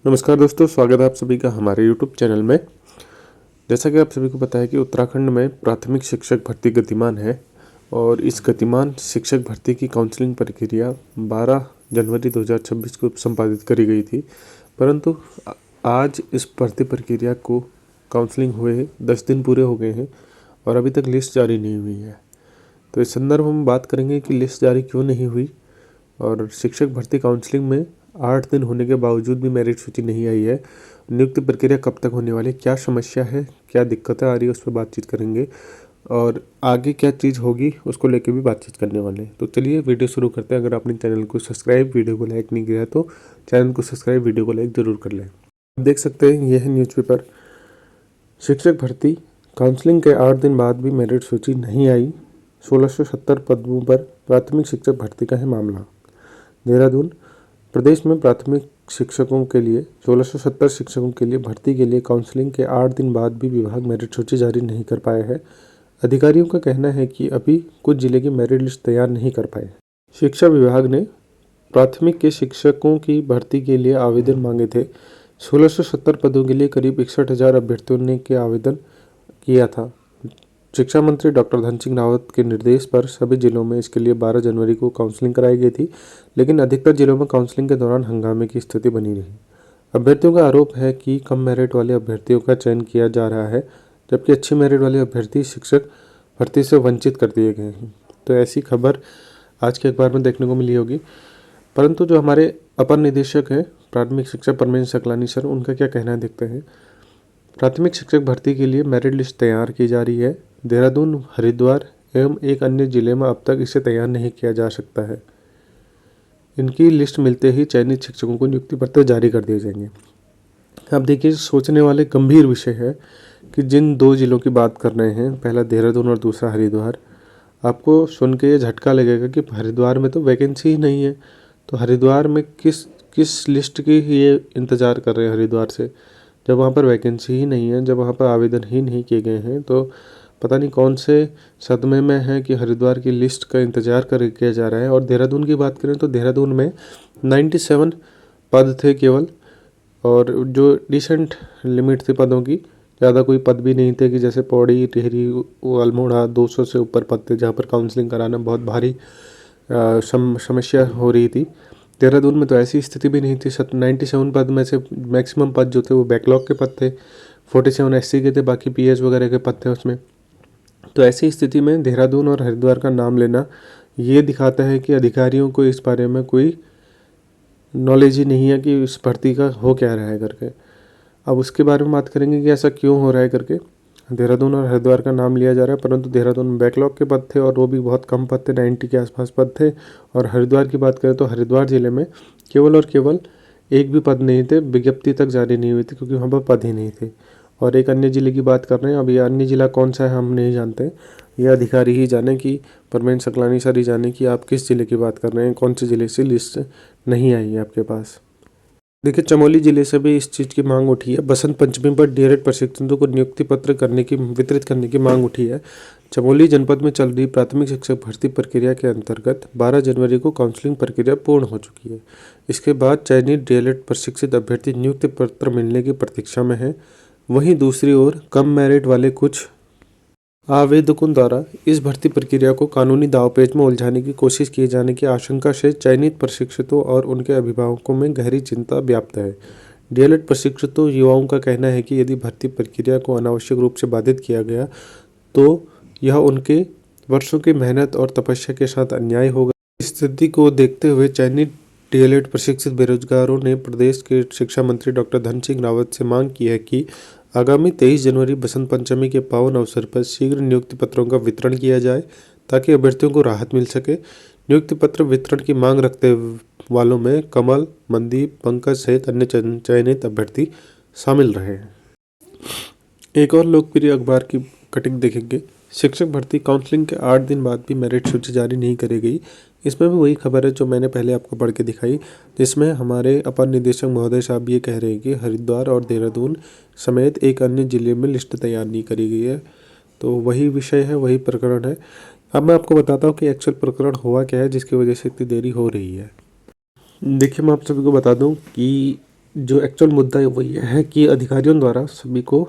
नमस्कार दोस्तों, स्वागत है आप सभी का हमारे यूट्यूब चैनल में। जैसा कि आप सभी को पता है कि उत्तराखंड में प्राथमिक शिक्षक भर्ती गतिमान है और इस गतिमान शिक्षक भर्ती की काउंसलिंग प्रक्रिया 12 जनवरी 2026 को संपादित करी गई थी, परंतु आज इस भर्ती प्रक्रिया को काउंसलिंग हुए 10 दिन पूरे हो गए हैं और अभी तक लिस्ट जारी नहीं हुई है। तो इस संदर्भ में बात करेंगे कि लिस्ट जारी क्यों नहीं हुई और शिक्षक भर्ती काउंसलिंग में 8 दिन होने के बावजूद भी मेरिट सूची नहीं आई है। नियुक्ति प्रक्रिया कब तक होने वाली है, क्या समस्या है, क्या दिक्कतें आ रही है, उस पर बातचीत करेंगे और आगे क्या चीज़ होगी उसको लेकर भी बातचीत करने वाले हैं। तो चलिए वीडियो शुरू करते हैं। अगर आपने चैनल को सब्सक्राइब, वीडियो को लाइक नहीं किया है तो चैनल को सब्सक्राइब, वीडियो को लाइक ज़रूर कर लें। देख सकते हैं यह है न्यूज़पेपर। शिक्षक भर्ती काउंसलिंग के 8 दिन बाद भी मेरिट सूची नहीं आई। 1670 पदों पर प्राथमिक शिक्षक भर्ती का है मामला। देहरादून। प्रदेश में प्राथमिक शिक्षकों के लिए 1670 शिक्षकों के लिए भर्ती के लिए काउंसलिंग के 8 दिन बाद भी विभाग मेरिट सूची जारी नहीं कर पाया है। अधिकारियों का कहना है कि अभी कुछ जिले की मेरिट लिस्ट तैयार नहीं कर पाए। शिक्षा विभाग ने प्राथमिक के शिक्षकों की भर्ती के लिए आवेदन मांगे थे। 1670 पदों के लिए करीब 61,000 अभ्यर्थियों ने के आवेदन किया था। शिक्षा मंत्री डॉक्टर धन सिंह रावत के निर्देश पर सभी जिलों में इसके लिए 12 जनवरी को काउंसलिंग कराई गई थी, लेकिन अधिकतर जिलों में काउंसलिंग के दौरान हंगामे की स्थिति बनी रही। अभ्यर्थियों का आरोप है कि कम मेरिट वाले अभ्यर्थियों का चयन किया जा रहा है, जबकि अच्छी मेरिट वाले अभ्यर्थी शिक्षक भर्ती से वंचित कर दिए गए हैं। तो ऐसी खबर आज के अखबार में देखने को मिली होगी, परंतु जो हमारे अपर निदेशक हैं प्राथमिक शिक्षा परमेश सकलानी सर, उनका क्या कहना है देखते हैं। प्राथमिक शिक्षक भर्ती के लिए मेरिट लिस्ट तैयार की जा रही है। देहरादून, हरिद्वार एवं एक अन्य जिले में अब तक इसे तैयार नहीं किया जा सकता है। इनकी लिस्ट मिलते ही चयनित शिक्षकों को नियुक्ति पत्र जारी कर दिए जाएंगे। अब देखिए, सोचने वाले गंभीर विषय है कि जिन 2 जिलों की बात कर रहे हैं, पहला देहरादून और दूसरा हरिद्वार, आपको सुन के ये झटका लगेगा कि हरिद्वार में तो वैकेंसी ही नहीं है, तो हरिद्वार में किस लिस्ट की ये इंतज़ार कर रहे हैं हरिद्वार से, जब वहाँ पर वैकेंसी ही नहीं है, जब वहाँ पर आवेदन ही नहीं किए गए हैं। तो पता नहीं कौन से सदमे में है कि हरिद्वार की लिस्ट का इंतज़ार किया जा रहा है। और देहरादून की बात करें तो देहरादून में 97 पद थे केवल, और जो डिसेंट लिमिट थी पदों की, ज़्यादा कोई पद भी नहीं थे कि जैसे पौड़ी, टिहरी, अल्मोड़ा 200 से ऊपर पद थे जहाँ पर काउंसलिंग कराना बहुत भारी समस्या हो रही थी। देहरादून में तो ऐसी स्थिति भी नहीं थी। 97 पद में से मैक्सिमम पद जो थे वो बैकलॉग के पद थे, 47 SC के थे, बाकी PS वगैरह के पद थे उसमें। तो ऐसी स्थिति में देहरादून और हरिद्वार का नाम लेना ये दिखाता है कि अधिकारियों को इस बारे में कोई नॉलेज ही नहीं है कि इस भर्ती का हो क्या रहा है करके। अब उसके बारे में बात करेंगे कि ऐसा क्यों हो रहा है करके। देहरादून और हरिद्वार का नाम लिया जा रहा है, परंतु देहरादून में बैकलॉग के पद थे और वो भी बहुत कम पद थे, 90 के आसपास पद थे। और हरिद्वार की बात करें तो हरिद्वार ज़िले में केवल और केवल एक भी पद नहीं थे, विज्ञप्ति तक जारी नहीं हुई थी क्योंकि वहाँ पर पद ही नहीं थे। और एक अन्य ज़िले की बात कर रहे हैं, अब ये अन्य ज़िला कौन सा है हम नहीं जानते, ये अधिकारी ही जाने कि परमेश सकलानी सर ही जाने कि आप किस ज़िले की बात कर रहे हैं, कौन से ज़िले से लिस्ट नहीं आई है आपके पास। देखिए, चमोली जिले से भी इस चीज़ की मांग उठी है। बसंत पंचमी पर डीएलएड प्रशिक्षकों को नियुक्ति पत्र वितरित करने की मांग उठी है। चमोली जनपद में चल रही प्राथमिक शिक्षक भर्ती प्रक्रिया के अंतर्गत 12 जनवरी को काउंसलिंग प्रक्रिया पूर्ण हो चुकी है। इसके बाद चयनित डीएलएड प्रशिक्षित अभ्यर्थी नियुक्ति पत्र मिलने की प्रतीक्षा में है। वहीं दूसरी ओर कम मेरिट वाले कुछ आवेदकों द्वारा इस भर्ती प्रक्रिया को कानूनी दांवपेच में उलझाने की कोशिश किए जाने की आशंका से चयनित प्रशिक्षितों और उनके अभिभावकों में गहरी चिंता व्याप्त है। डीएलएड प्रशिक्षितों युवाओं का कहना है कि यदि भर्ती प्रक्रिया को अनावश्यक रूप से बाधित किया गया तो यह उनके वर्षों की मेहनत और तपस्या के साथ अन्याय होगा। इस स्थिति को देखते हुए चयनित डीएलएड प्रशिक्षित बेरोजगारों ने प्रदेश के शिक्षा मंत्री डॉक्टर धन सिंह रावत से मांग की है कि आगामी 23 जनवरी बसंत पंचमी के पावन अवसर पर शीघ्र नियुक्ति पत्रों का वितरण किया जाए ताकि अभ्यर्थियों को राहत मिल सके। नियुक्ति पत्र वितरण की मांग रखते वालों में कमल, मनदीप, पंकज सहित अन्य चयनित अभ्यर्थी शामिल रहे हैं। एक और लोकप्रिय अखबार की कटिंग देखेंगे। शिक्षक भर्ती काउंसलिंग के 8 दिन बाद भी मेरिट सूची जारी नहीं करी गई। इसमें भी वही खबर है जो मैंने पहले आपको पढ़ के दिखाई, जिसमें हमारे अपर निदेशक महोदय साहब ये कह रहे हैं कि हरिद्वार और देहरादून समेत एक अन्य जिले में लिस्ट तैयार नहीं करी गई है। तो वही विषय है, वही प्रकरण है। अब मैं आपको बताता हूँ कि एक्चुअल प्रकरण हुआ क्या है जिसकी वजह से इतनी देरी हो रही है। देखिए, मैं आप सभी को बता दूँ कि जो एक्चुअल मुद्दा है वो ये है कि अधिकारियों द्वारा सभी को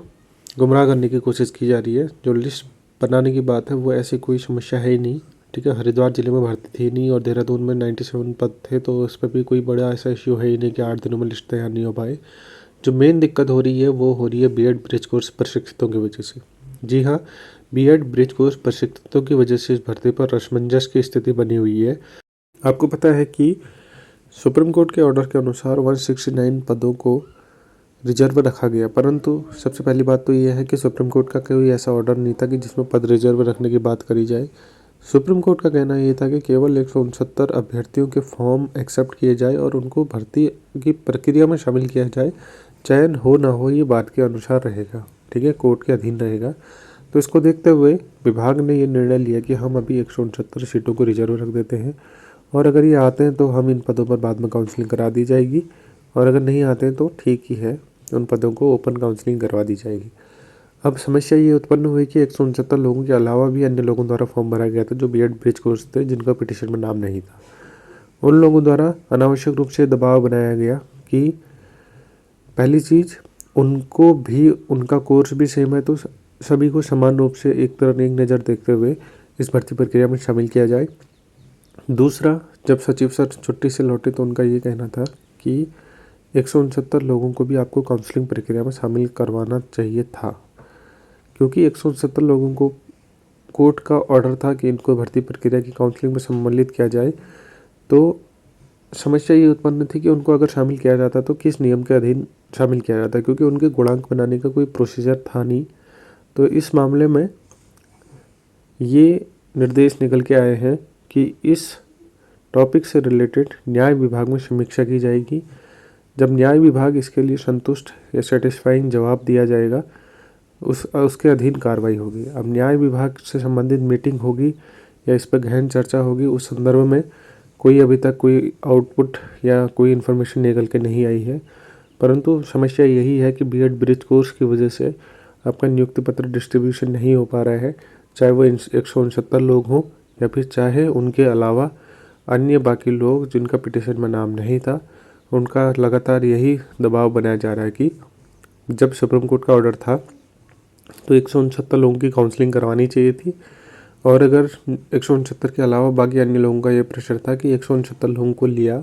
गुमराह करने की कोशिश की जा रही है। जो लिस्ट बनाने की बात है वो ऐसी कोई समस्या है ही नहीं, ठीक है। हरिद्वार जिले में भर्ती थी नहीं और देहरादून में 97 पद थे, तो उस पर भी कोई बड़ा ऐसा इश्यू है ही नहीं कि 8 दिनों में लिस्ट तैयार नहीं हो पाए। जो मेन दिक्कत हो रही है वो हो रही है बीएड ब्रिज कोर्स प्रशिक्षितों की वजह से। जी हाँ, बीएड ब्रिज कोर्स प्रशिक्षितों की वजह से इस भर्ती पर असमंजस की स्थिति बनी हुई है। आपको पता है कि सुप्रीम कोर्ट के ऑर्डर के अनुसार 169 पदों को रिजर्व रखा गया, परंतु सबसे पहली बात तो यह है कि सुप्रीम कोर्ट का कोई ऐसा ऑर्डर नहीं था कि जिसमें पद रिजर्व रखने की बात करी जाए। सुप्रीम कोर्ट का कहना ये था कि केवल 169 अभ्यर्थियों के फॉर्म एक्सेप्ट किए जाए और उनको भर्ती की प्रक्रिया में शामिल किया जाए। चयन हो ना हो ये बात के अनुसार रहेगा, ठीक है, कोर्ट के अधीन रहेगा। तो इसको देखते हुए विभाग ने ये निर्णय लिया कि हम अभी 169 सीटों को रिजर्व रख देते हैं, और अगर ये आते हैं तो हम इन पदों पर बाद में काउंसलिंग करा दी जाएगी, और अगर नहीं आते हैं तो ठीक ही है, उन पदों को ओपन काउंसलिंग करवा दी जाएगी। अब समस्या ये उत्पन्न हुई कि 169 लोगों के अलावा भी अन्य लोगों द्वारा फॉर्म भरा गया था जो बीएड ब्रिज कोर्स थे, जिनका पिटीशन में नाम नहीं था। उन लोगों द्वारा अनावश्यक रूप से दबाव बनाया गया कि पहली चीज़, उनको भी उनका कोर्स भी सेम है तो सभी को समान रूप से एक नज़र देखते हुए इस भर्ती प्रक्रिया में शामिल किया जाए। दूसरा, जब सचिव सर छुट्टी से लौटे तो उनका ये कहना था कि 169 लोगों को भी आपको काउंसलिंग प्रक्रिया में शामिल करवाना चाहिए था, क्योंकि 169 लोगों को कोर्ट का ऑर्डर था कि इनको भर्ती प्रक्रिया की काउंसलिंग में सम्मिलित किया जाए। तो समस्या ये उत्पन्न थी कि उनको अगर शामिल किया जाता तो किस नियम के अधीन शामिल किया जाता, क्योंकि उनके गुणांक बनाने का कोई प्रोसीजर था नहीं। तो इस मामले में ये निर्देश निकल के आए हैं कि इस टॉपिक से रिलेटेड न्याय विभाग में समीक्षा की जाएगी। जब न्याय विभाग इसके लिए संतुष्ट या सेटिस्फाइंग जवाब दिया जाएगा, उसके अधीन कार्रवाई होगी। अब न्याय विभाग से संबंधित मीटिंग होगी या इस पर गहन चर्चा होगी, उस संदर्भ में कोई अभी तक कोई आउटपुट या कोई इन्फॉर्मेशन निकल के नहीं आई है। परंतु समस्या यही है कि बीएड ब्रिज कोर्स की वजह से आपका नियुक्ति पत्र डिस्ट्रीब्यूशन नहीं हो पा रहा है, चाहे वो 169 लोग हों या फिर चाहे उनके अलावा अन्य बाकी लोग जिनका पिटीशन में नाम नहीं था। उनका लगातार यही दबाव बनाया जा रहा है कि जब सुप्रीम कोर्ट का ऑर्डर था तो 169 लोगों की काउंसलिंग करवानी चाहिए थी, और अगर 169 के अलावा बाकी अन्य लोगों का ये प्रेशर था कि 169 लोगों को लिया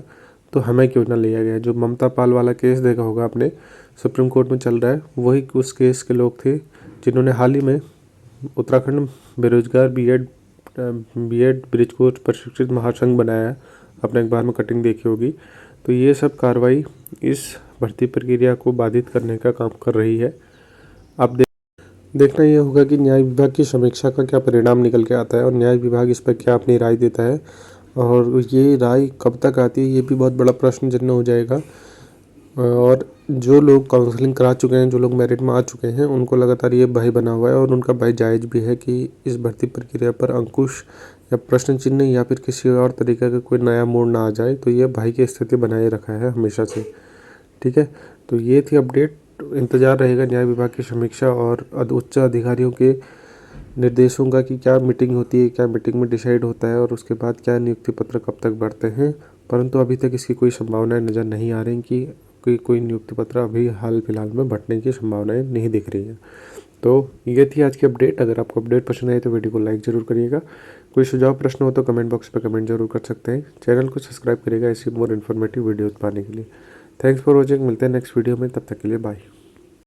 तो हमें क्यों ना लिया गया। जो ममता पाल वाला केस देखा होगा आपने, सुप्रीम कोर्ट में चल रहा है, वही उस केस के लोग थे जिन्होंने हाल ही में उत्तराखंड बेरोजगार बीएड ब्रिज कोर्स प्रशिक्षित महासंघ बनाया, आपने अखबार में कटिंग देखी होगी। तो ये सब कार्रवाई इस भर्ती प्रक्रिया को बाधित करने का काम कर रही है। अब देखना यह होगा कि न्याय विभाग की समीक्षा का क्या परिणाम निकल के आता है और न्याय विभाग इस पर क्या अपनी राय देता है, और ये राय कब तक आती है ये भी बहुत बड़ा प्रश्न चिन्ह हो जाएगा। और जो लोग काउंसलिंग करा चुके हैं, जो लोग मेरिट में आ चुके हैं, उनको लगातार ये भय बना हुआ है, और उनका भय जायज़ भी है कि इस भर्ती प्रक्रिया पर अंकुश या प्रश्न चिन्ह या फिर किसी और तरीके का कोई नया मोड़ ना आ जाए। तो ये भय की स्थिति बनाए रखा है हमेशा से, ठीक है। तो ये थी अपडेट। इंतज़ार रहेगा न्याय विभाग की समीक्षा और उच्च अधिकारियों के निर्देशों का कि क्या मीटिंग होती है, क्या मीटिंग में डिसाइड होता है और उसके बाद क्या नियुक्ति पत्र कब तक बढ़ते हैं। परंतु अभी तक इसकी कोई संभावनाएं नज़र नहीं आ रही कि कोई नियुक्ति पत्र अभी हाल फिलहाल में बढ़ने की संभावनाएं नहीं दिख रही हैं। तो ये थी आज की अपडेट। अगर आपको अपडेट पसंद आई तो वीडियो को लाइक ज़रूर करिएगा। कोई सुझाव प्रश्न हो तो कमेंट बॉक्स पर कमेंट जरूर कर सकते हैं। चैनल को सब्सक्राइब करिएगा ऐसी मोर इन्फॉर्मेटिव वीडियोज़ पाने के लिए। Thanks for watching. मिलते हैं नेक्स्ट वीडियो में, तब तक के लिए बाय।